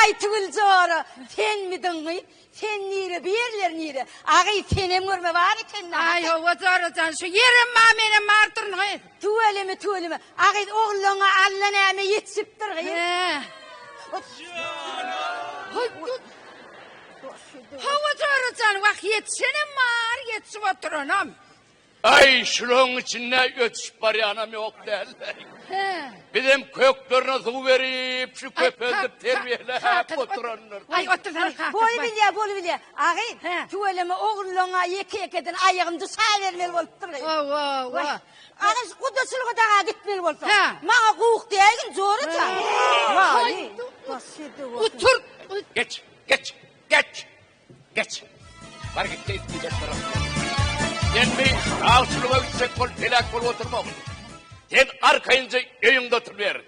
aytıgıl jora. Sen midin mi? Sen nire bir yerler nire? Ağay senem görme var eken. Ay o zoracan şu yerim ma meni martırın gay. Tuveleme. Ağay oğluna Allah näme yetişipdir gay. Hava zoracan vak yetişenim mar yetişip oturunum. Ay şunun içinde ötüş bari anam yok derler. Bizim köklerine su verip şu köpezip terbiyeleyip oturanlar. Ay otursana kalk. Bol bilye. Ağay tuveleme oğluna yeke-yekeden ayağımda sağ vermeli bolup dur gay. Ağay kudasılığı dağa gitmeli bolsa. Mağa kuğuk diyegin zoracan. Vay. Otur. Geç. Var git de isteyecek tarafı. Sen bir ağaçlığa yüksek kol, felak kol oturma. Sen arkayıncaöyünde oturuver.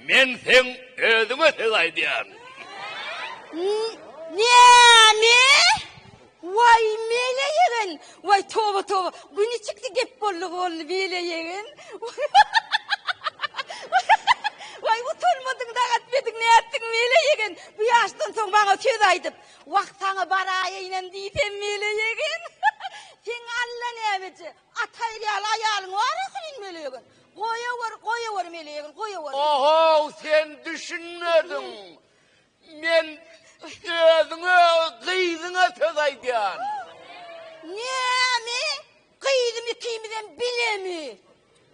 Men sen özüme sezay diyen. Ne? Vay meleğin. Vay tova. Günü çıktı gep bollu oldu meleğin. Vay utanmadın da atmadın ne ettin meleğin. Bu yaştan son bana söz aydıp. Vaktana baraya inen diysem meleğin. Sen Allah neveci. Atayriyal ayalın var akılın meleğin. Koya var meleğin. Oho sen düşünmedin. Men özüne kıydına sezay diyen. Ne? Kıydım kimiden bilemi.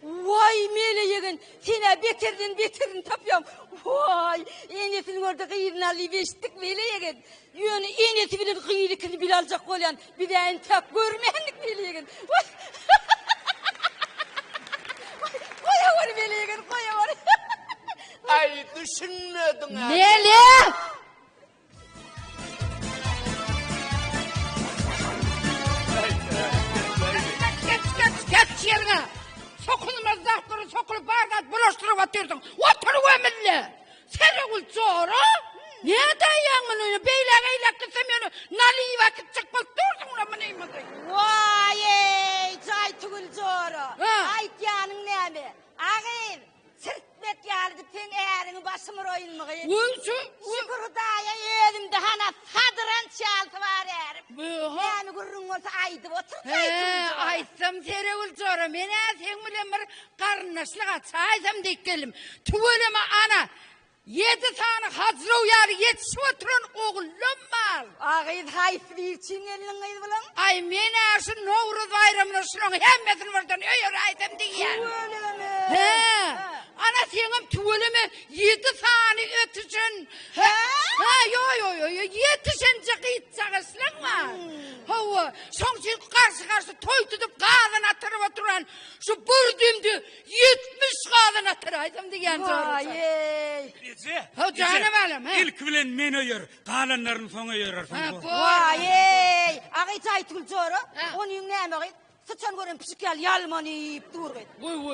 Vay meleğin, sene betirdin tapıyorum. Vay, enesinin orada kıyırını alıp eşittik meleğin. Yani enesi bilir kıyırıkını bil alacak olan bir de en tak görmeyenlik meleğin. Koya var meleğin. Ay düşünmedin ha. Mele! Geç yerine. Sokulmaz zahtırı sokulup bardat bulaştırıp atıyordun. Oturup eminle. Seni kul sonra. Niye dayanmın onu? Beylak eylak kısamıyorsun. Nali vakit çıkmak durdun ona mı neyim adayım? Vay cay tugul zora. Ay yanın ne mi? Ağır. Sırtmet yardık sen eğerini başımı royun mu kıyım? Şükür daya elimde hana sadıran çaltı var eğerim. Yani gurrun olsa aydı otur Aysam tere ulçora. Mene sen bilen bir karnaşlığa çaysam deyip gelim. Tüveleme ana. 7 tane hazır uyarı yetişip oturan oğlum var. Ağır hayfı için elin kıydı bulan. Ay mene şu Novruz bayramına şunun hemmesin vardan öyle aysam diyen. Tüveleme mi? Ana senin tüveleme 7 tane ötüşün. Yo. Yetişince kıyıtacağısın var. Hava, son şey karşı toy tutup kağıdın atırıp oturan şu burdümdü 70 kağıdın atıraydım diyen zorlusun. Ha canım alım. İlk bilen men öyer, kalanların sonu yerersin. Vay ağay çay tugul zora. Onun ne mi? Sıçan görün psikal yalmanıyıp dur git.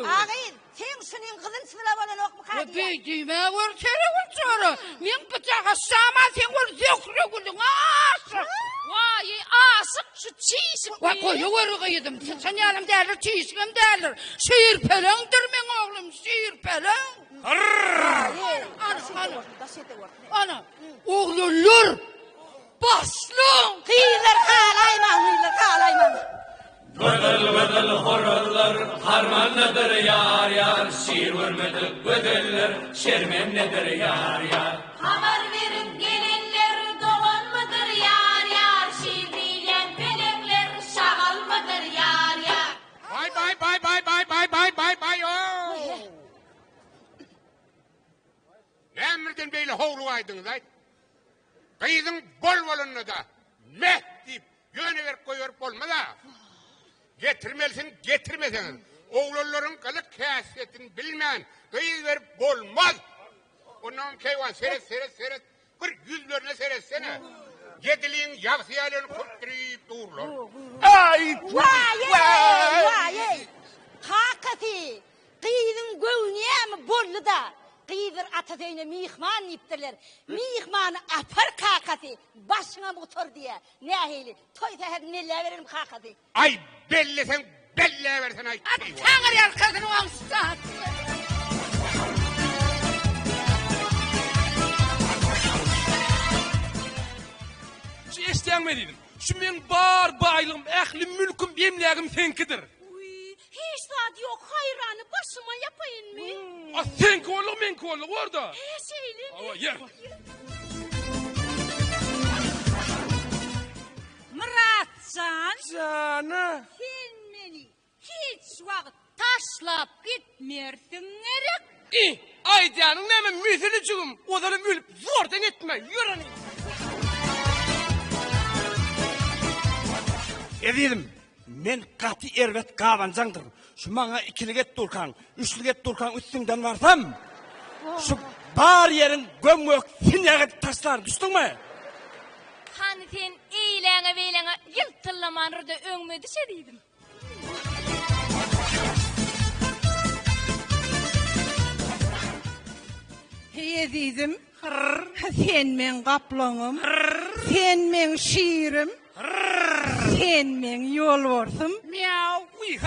Ağay sen şunun kızın sınavından okma kadi. Beydime var tere ulçora. Men bıçağa şama sen var zökre gülün aşık. Vay aşık şu çiğsik. Vay koyu var kıyıdım. Sıçan yalım derler çiğsikim derler. Şehir pelendir men oğlum şehir pelen. Ana oğlulur. Baslım. Hıylar kalayman. Vıdıl horullar harman nedir yar şiir vurmadık vıdıllar şermen nedir yar Haber verin gelenler doğan mıdır yar şiir bilen pelekler şagal mıdır yar Bay Emrden beyle hovlu aydınız ay. Kıyızın bol da meh deyip yöne verip koyup olma da. Getirmesin. Oğulların kalık kıyasiyetini bilmeyen kıyız verip olmaz. Ondan keyvan seyret. Bir yüzlerine seyretsene. Yediliğin yavsiyalını kurtturuyup dururlar. Ay. Vay. Hakati. Kıyızın gövneye mi bollu da. Kıyıdır atatöyne mihman yiptirler. Mihmanı apar kakati. Başına motor diye. Ne ahili. Toy seher nelle veririm kakati. Ay bellesen belle versen ay. Tanrı yer kadını vansat. Şu eşdeğen dedim. Şu men bar baylığım, ähli mülküm, bemlägim senkidir. Uy, hiç zat yok hayranı başıma yapayın mı? Senki oğlum, menki oğlum orada. Söyle. Ava yer. Muratcan, Cana. sen beni hiç vakit taşlap gitmersin gerek. Aydanın näme müsünü çugum. Odanı bölüp zordan etme. Yürü. Edelim. Men katı ervet gavancandır. Şu maňa ikiliget durkan, üçlüget durkan üstünden varsam. Şu bar yerin gömök sinyaget taşlar, düştünmü? Hani sen eýleňe beýleňe ýyltylamanyrda öňme düşediydim. Hey dedim, sen men kaplaňym, sen men şiirim, sen men ýolbarsym, Miau. Uy.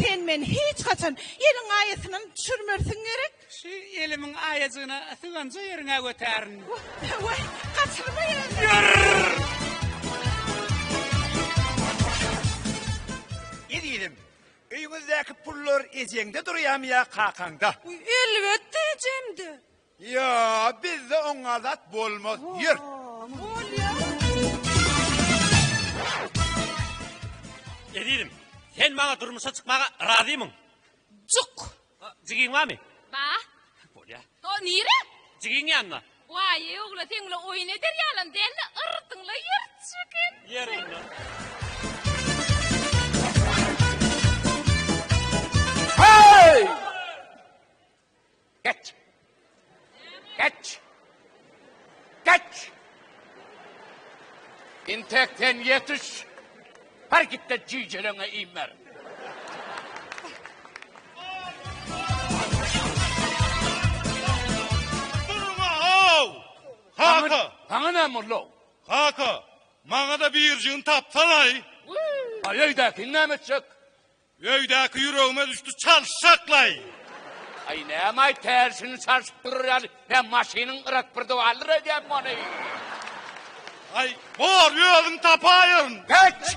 sen men hiç kaçan eliň aýasynyň düşürmersiň gerek. Şu elimin ayacığına sığınca yerine götərin. Vay, kaçırma ya. Edelim. Öýüňizdäki pullar ejeňde durýarmy ýa kakanda? Elbette ejemdi. Ya bizde oňa zat bolmaz. Yer. Edelim. Sen bana durmuşa çıkmağa razıyımın. Cuk. Cigin var mı? Ba, Bol ya. o nire? Cigin yanına. Vay oğla seninle oyun eder yalan delle ırtınla yer çıkın. Yerinde. Hey! Geç. Geç. Geç. İntekten yetiş. Harekette cicilene inmer. Durma hav! Haka! Bana ne mullu? Haka! Maňa da bir jyn tapsalay. Ayaydaki ne mitçik? Öýdäki yüreğime düştü çalşaklay. Ay ne amay tersini sarsıp durur yani. Ne maşinin ırak bir duvarlı edeyim onu. Ay, bor ýözüň tapayın. Geç.